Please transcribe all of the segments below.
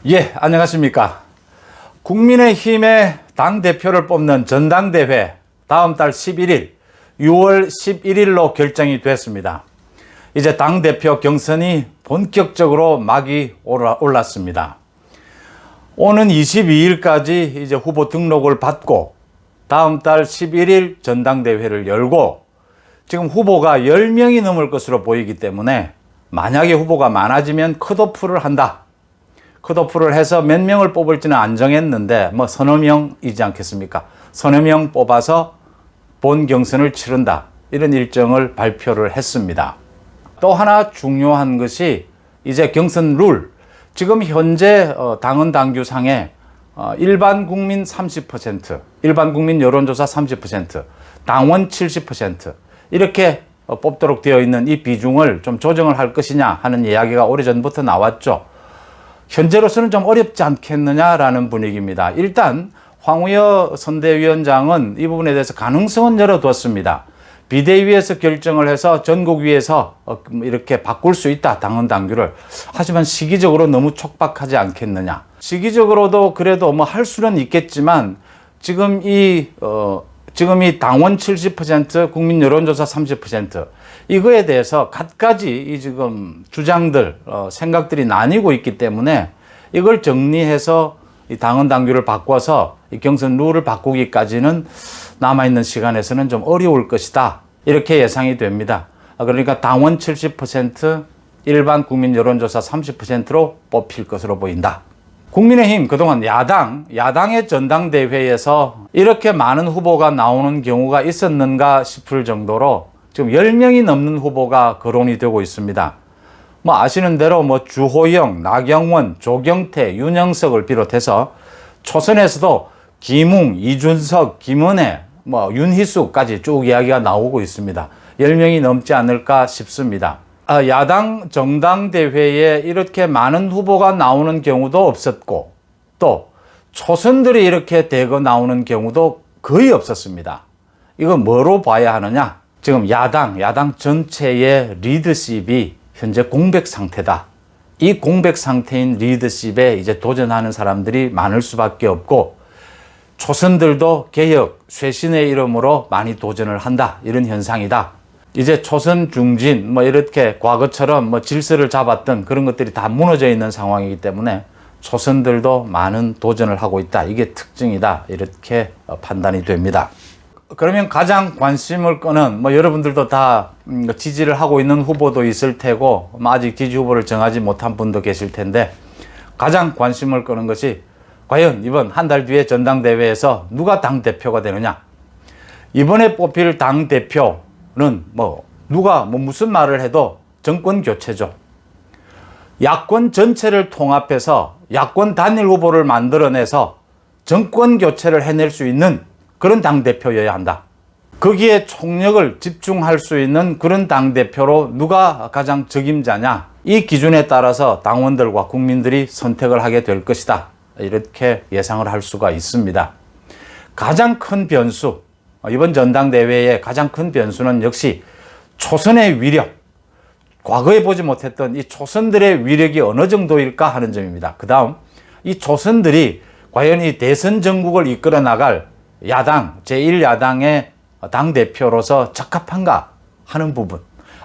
예, 안녕하십니까. 국민의힘의 당대표를 뽑는 전당대회 다음 달 11일, 6월 11일로 결정이 됐습니다. 이제 당대표 경선이 본격적으로 막이 올랐습니다. 오는 22일까지 이제 후보 등록을 받고 다음 달 11일 전당대회를 열고 지금 후보가 10명이 넘을 것으로 보이기 때문에 만약에 후보가 많아지면 컷오프를 한다. 컷오프를 해서 몇 명을 뽑을지는 안 정했는데 뭐 서너 명이지 않겠습니까? 서너 명 뽑아서 본 경선을 치른다. 이런 일정을 발표를 했습니다. 또 하나 중요한 것이 이제 경선 룰. 지금 현재 당헌 당규상에 일반 국민 30%, 일반 국민 여론조사 30%, 당원 70% 이렇게 뽑도록 되어 있는 이 비중을 좀 조정을 할 것이냐 하는 이야기가 오래전부터 나왔죠. 현재로서는 좀 어렵지 않겠느냐라는 분위기입니다. 일단 황우여 선대위원장은 이 부분에 대해서 가능성은 열어두었습니다. 비대위에서 결정을 해서 전국위에서 이렇게 바꿀 수 있다, 당헌 당규를. 하지만 시기적으로 너무 촉박하지 않겠느냐. 시기적으로도 그래도 뭐 할 수는 있겠지만 지금 이 당원 70%, 국민 여론조사 30% 이거에 대해서 갖가지 이 지금 주장들, 생각들이 나뉘고 있기 때문에 이걸 정리해서 이 당헌 당규를 바꿔서 이 경선 룰을 바꾸기까지는 남아있는 시간에서는 좀 어려울 것이다. 이렇게 예상이 됩니다. 그러니까 당원 70%, 일반 국민 여론조사 30%로 뽑힐 것으로 보인다. 국민의힘 그동안 야당의 전당대회에서 이렇게 많은 후보가 나오는 경우가 있었는가 싶을 정도로 지금 10명이 넘는 후보가 거론이 되고 있습니다. 뭐 아시는 대로 뭐 주호영, 나경원, 조경태, 윤영석을 비롯해서 초선에서도 김웅, 이준석, 김은혜, 뭐 윤희숙까지 쭉 이야기가 나오고 있습니다. 10명이 넘지 않을까 싶습니다. 야당 정당대회에 이렇게 많은 후보가 나오는 경우도 없었고 또 초선들이 이렇게 대거 나오는 경우도 거의 없었습니다. 이거 뭐로 봐야 하느냐? 지금 야당 전체의 리더십이 현재 공백 상태다. 이 공백 상태인 리더십에 이제 도전하는 사람들이 많을 수밖에 없고 초선들도 개혁, 쇄신의 이름으로 많이 도전을 한다. 이런 현상이다. 이제 초선 중진 뭐 이렇게 과거처럼 뭐 질서를 잡았던 그런 것들이 다 무너져 있는 상황이기 때문에 초선들도 많은 도전을 하고 있다. 이게 특징이다. 이렇게 판단이 됩니다. 그러면 가장 관심을 끄는 뭐 여러분들도 다 지지를 하고 있는 후보도 있을 테고 아직 지지 후보를 정하지 못한 분도 계실 텐데 가장 관심을 끄는 것이 과연 이번 한 달 뒤에 전당대회에서 누가 당대표가 되느냐. 이번에 뽑힐 당대표는 누가 무슨 말을 해도 정권 교체죠. 야권 전체를 통합해서 야권 단일 후보를 만들어내서 정권 교체를 해낼 수 있는 그런 당대표여야 한다. 거기에 총력을 집중할 수 있는 그런 당대표로 누가 가장 적임자냐. 이 기준에 따라서 당원들과 국민들이 선택을 하게 될 것이다. 이렇게 예상을 할 수가 있습니다. 가장 큰 변수, 이번 전당대회의 가장 큰 변수는 역시 초선의 위력, 과거에 보지 못했던 이 초선들의 위력이 어느 정도일까 하는 점입니다. 그 다음 이 초선들이 과연 이 대선 전국을 이끌어 나갈 야당, 제1야당의 당대표로서 적합한가 하는 부분.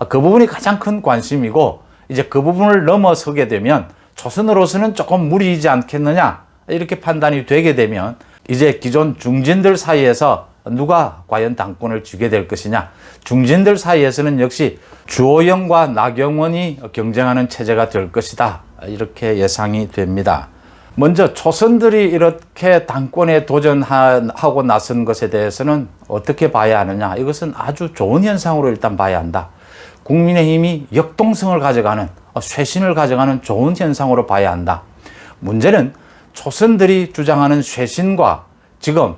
그 부분이 가장 큰 관심이고 이제 그 부분을 넘어서게 되면 초선으로서는 조금 무리이지 않겠느냐 이렇게 판단이 되게 되면 이제 기존 중진들 사이에서 누가 과연 당권을 쥐게 될 것이냐. 중진들 사이에서는 역시 주호영과 나경원이 경쟁하는 체제가 될 것이다. 이렇게 예상이 됩니다. 먼저 초선들이 이렇게 당권에 도전하고 나선 것에 대해서는 어떻게 봐야 하느냐. 이것은 아주 좋은 현상으로 일단 봐야 한다. 국민의힘이 역동성을 가져가는, 쇄신을 가져가는 좋은 현상으로 봐야 한다. 문제는 초선들이 주장하는 쇄신과 지금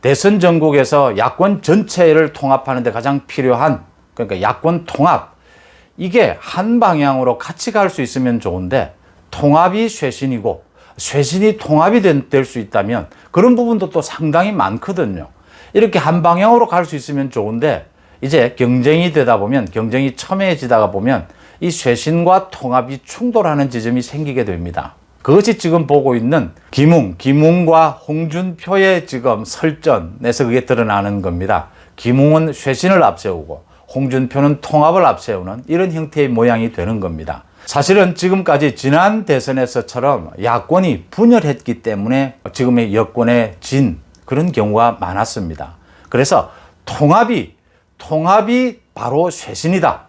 대선 전국에서 야권 전체를 통합하는 데 가장 필요한, 그러니까 야권 통합, 이게 한 방향으로 같이 갈 수 있으면 좋은데 통합이 쇄신이고 쇄신이 통합이 될 수 있다면 그런 부분도 또 상당히 많거든요. 이렇게 한 방향으로 갈 수 있으면 좋은데 이제 경쟁이 되다 보면, 경쟁이 첨예해지다가 보면 이 쇄신과 통합이 충돌하는 지점이 생기게 됩니다. 그것이 지금 보고 있는 김웅과 홍준표의 지금 설전에서 그게 드러나는 겁니다. 김웅은 쇄신을 앞세우고 홍준표는 통합을 앞세우는 이런 형태의 모양이 되는 겁니다. 사실은 지금까지 지난 대선에서처럼 야권이 분열했기 때문에 지금의 여권에 진 그런 경우가 많았습니다. 그래서 통합이 바로 쇄신이다.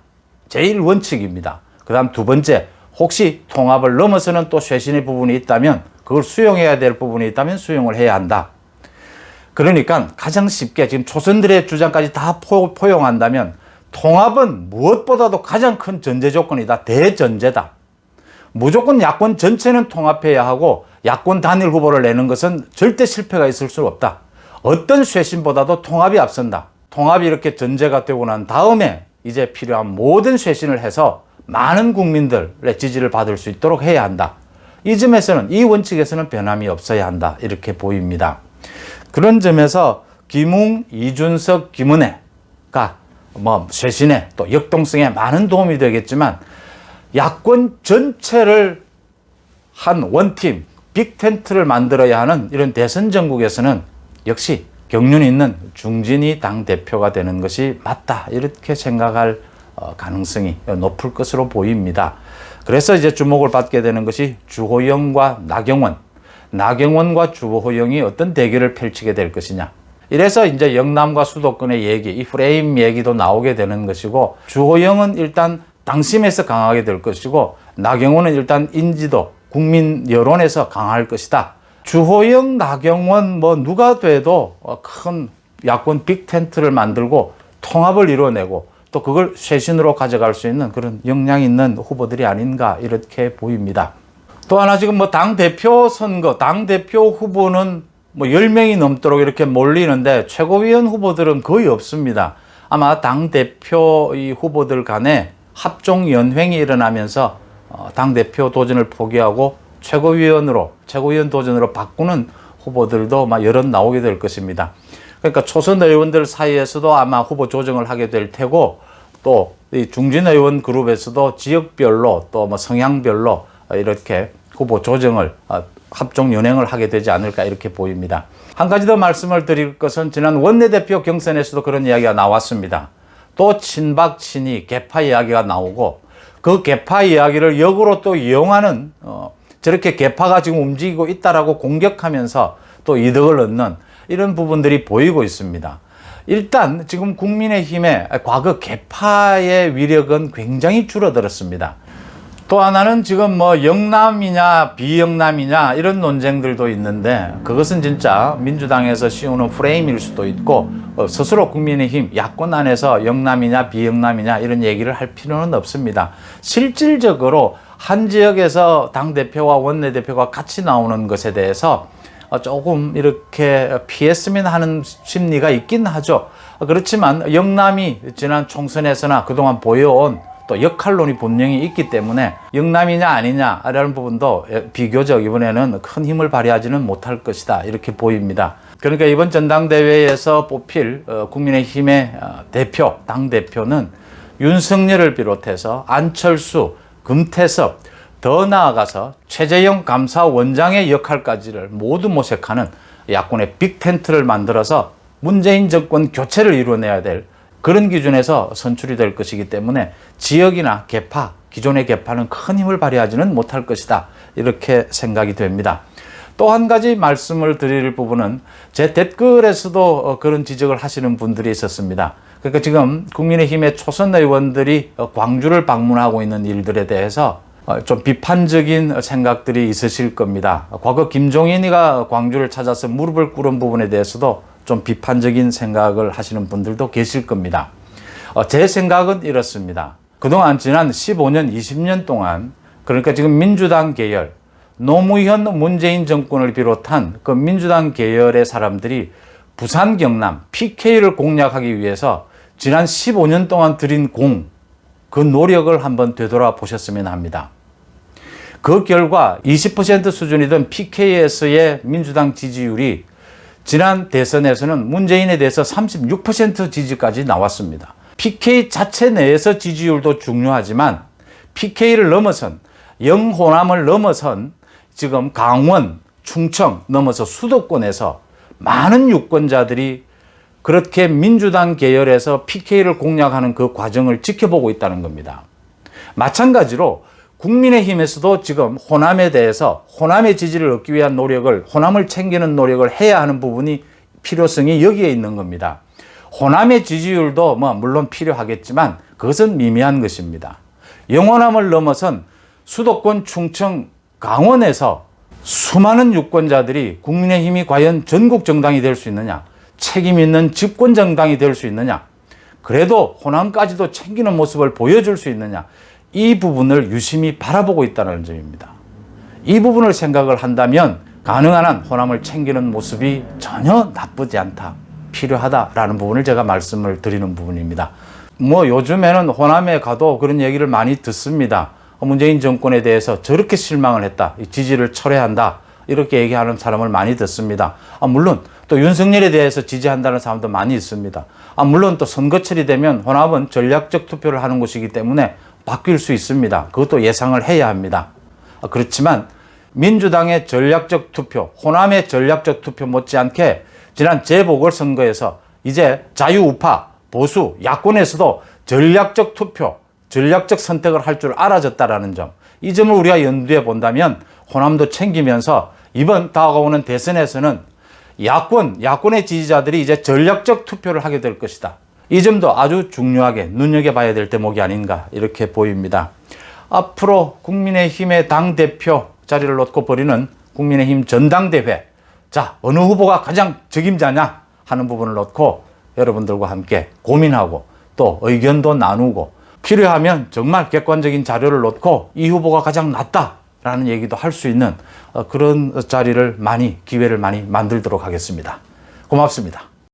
제일 원칙입니다. 그 다음 두 번째, 혹시 통합을 넘어서는 또 쇄신의 부분이 있다면 그걸 수용해야 될 부분이 있다면 수용을 해야 한다. 그러니까 가장 쉽게 지금 초선들의 주장까지 다 포용한다면 통합은 무엇보다도 가장 큰 전제 조건이다. 대전제다. 무조건 야권 전체는 통합해야 하고 야권 단일 후보를 내는 것은 절대 실패가 있을 수 없다. 어떤 쇄신보다도 통합이 앞선다. 통합이 이렇게 전제가 되고 난 다음에 이제 필요한 모든 쇄신을 해서 많은 국민들의 지지를 받을 수 있도록 해야 한다. 이 점에서는, 이 원칙에서는 변함이 없어야 한다. 이렇게 보입니다. 그런 점에서 김웅, 이준석, 김은혜가 쇄신에 또 역동성에 많은 도움이 되겠지만 야권 전체를 한 원팀, 빅텐트를 만들어야 하는 이런 대선 전국에서는 역시 경륜 있는 중진이 당대표가 되는 것이 맞다. 이렇게 생각할 가능성이 높을 것으로 보입니다. 그래서 이제 주목을 받게 되는 것이 주호영과 나경원과 주호영이 어떤 대결을 펼치게 될 것이냐. 이래서 이제 영남과 수도권의 얘기, 이 프레임 얘기도 나오게 되는 것이고, 주호영은 일단 당심에서 강하게 될 것이고, 나경원은 일단 인지도, 국민 여론에서 강할 것이다. 주호영, 나경원 누가 돼도 큰 야권 빅텐트를 만들고 통합을 이뤄내고 또 그걸 쇄신으로 가져갈 수 있는 그런 역량 있는 후보들이 아닌가 이렇게 보입니다. 또 하나 지금 당대표 선거, 당대표 후보는 10명이 넘도록 이렇게 몰리는데 최고위원 후보들은 거의 없습니다. 아마 당대표 이 후보들 간에 합종연횡이 일어나면서 당대표 도전을 포기하고 최고위원 도전으로 바꾸는 후보들도 여럿 나오게 될 것입니다. 그러니까 초선 의원들 사이에서도 아마 후보 조정을 하게 될 테고, 또 이 중진 의원 그룹에서도 지역별로 또 성향별로 이렇게 후보 조정을 합종 연행을 하게 되지 않을까 이렇게 보입니다. 한 가지 더 말씀을 드릴 것은 지난 원내대표 경선에서도 그런 이야기가 나왔습니다. 또 친박, 친이, 개파 이야기가 나오고 그 개파 이야기를 역으로 또 이용하는 저렇게 개파가 지금 움직이고 있다라고 공격하면서 또 이득을 얻는 이런 부분들이 보이고 있습니다. 일단 지금 국민의힘의 과거 개파의 위력은 굉장히 줄어들었습니다. 또 하나는 지금 영남이냐 비영남이냐 이런 논쟁들도 있는데, 그것은 진짜 민주당에서 씌우는 프레임일 수도 있고 스스로 국민의힘 야권 안에서 영남이냐 비영남이냐 이런 얘기를 할 필요는 없습니다. 실질적으로 한 지역에서 당대표와 원내대표가 같이 나오는 것에 대해서 조금 이렇게 피했으면 하는 심리가 있긴 하죠. 그렇지만 영남이 지난 총선에서나 그동안 보여온 또 역할론이 분명히 있기 때문에 영남이냐 아니냐라는 부분도 비교적 이번에는 큰 힘을 발휘하지는 못할 것이다 이렇게 보입니다. 그러니까 이번 전당대회에서 뽑힐 국민의힘의 대표, 당대표는 윤석열을 비롯해서 안철수, 금태섭, 더 나아가서 최재형 감사원장의 역할까지를 모두 모색하는 야권의 빅텐트를 만들어서 문재인 정권 교체를 이루어내야 될 그런 기준에서 선출이 될 것이기 때문에 지역이나 개파, 기존의 개파는 큰 힘을 발휘하지는 못할 것이다 이렇게 생각이 됩니다. 또 한 가지 말씀을 드릴 부분은 제 댓글에서도 그런 지적을 하시는 분들이 있었습니다. 그러니까 지금 국민의힘의 초선 의원들이 광주를 방문하고 있는 일들에 대해서 좀 비판적인 생각들이 있으실 겁니다. 과거 김종인이가 광주를 찾아서 무릎을 꿇은 부분에 대해서도 좀 비판적인 생각을 하시는 분들도 계실 겁니다. 제 생각은 이렇습니다. 그동안 지난 15년, 20년 동안, 그러니까 지금 민주당 계열, 노무현 문재인 정권을 비롯한 그 민주당 계열의 사람들이 부산 경남 PK를 공략하기 위해서 지난 15년 동안 들인 그 노력을 한번 되돌아보셨으면 합니다. 그 결과 20% 수준이던 PK에서의 민주당 지지율이 지난 대선에서는 문재인에 대해서 36% 지지까지 나왔습니다. PK 자체 내에서 지지율도 중요하지만 PK를 넘어선, 영호남을 넘어선 지금 강원, 충청 넘어서 수도권에서 많은 유권자들이 그렇게 민주당 계열에서 PK를 공략하는 그 과정을 지켜보고 있다는 겁니다. 마찬가지로 국민의힘에서도 지금 호남에 대해서 호남의 지지를 얻기 위한 노력을, 호남을 챙기는 노력을 해야 하는 부분이 필요성이 여기에 있는 겁니다. 호남의 지지율도 물론 필요하겠지만 그것은 미미한 것입니다. 영호남을 넘어선 수도권, 충청, 강원에서 수많은 유권자들이 국민의힘이 과연 전국 정당이 될 수 있느냐, 책임 있는 집권 정당이 될 수 있느냐, 그래도 호남까지도 챙기는 모습을 보여줄 수 있느냐, 이 부분을 유심히 바라보고 있다는 점입니다. 이 부분을 생각을 한다면 가능한 한 호남을 챙기는 모습이 전혀 나쁘지 않다, 필요하다라는 부분을 제가 말씀을 드리는 부분입니다. 요즘에는 호남에 가도 그런 얘기를 많이 듣습니다. 문재인 정권에 대해서 저렇게 실망을 했다, 지지를 철회한다, 이렇게 얘기하는 사람을 많이 듣습니다. 물론 또 윤석열에 대해서 지지한다는 사람도 많이 있습니다. 물론 또 선거철이 되면 호남은 전략적 투표를 하는 곳이기 때문에 바뀔 수 있습니다. 그것도 예상을 해야 합니다. 그렇지만 민주당의 전략적 투표, 호남의 전략적 투표 못지않게 지난 재보궐선거에서 이제 자유우파, 보수, 야권에서도 전략적 투표, 전략적 선택을 할 줄 알아졌다라는 점, 이 점을 우리가 염두에 본다면 호남도 챙기면서 이번 다가오는 대선에서는 야권의 지지자들이 이제 전략적 투표를 하게 될 것이다. 이 점도 아주 중요하게 눈여겨봐야 될 대목이 아닌가 이렇게 보입니다. 앞으로 국민의힘의 당대표 자리를 놓고 벌이는 국민의힘 전당대회, 자, 어느 후보가 가장 적임자냐 하는 부분을 놓고 여러분들과 함께 고민하고 또 의견도 나누고 필요하면 정말 객관적인 자료를 놓고 이 후보가 가장 낫다라는 얘기도 할 수 있는 그런 자리를 기회를 많이 만들도록 하겠습니다. 고맙습니다.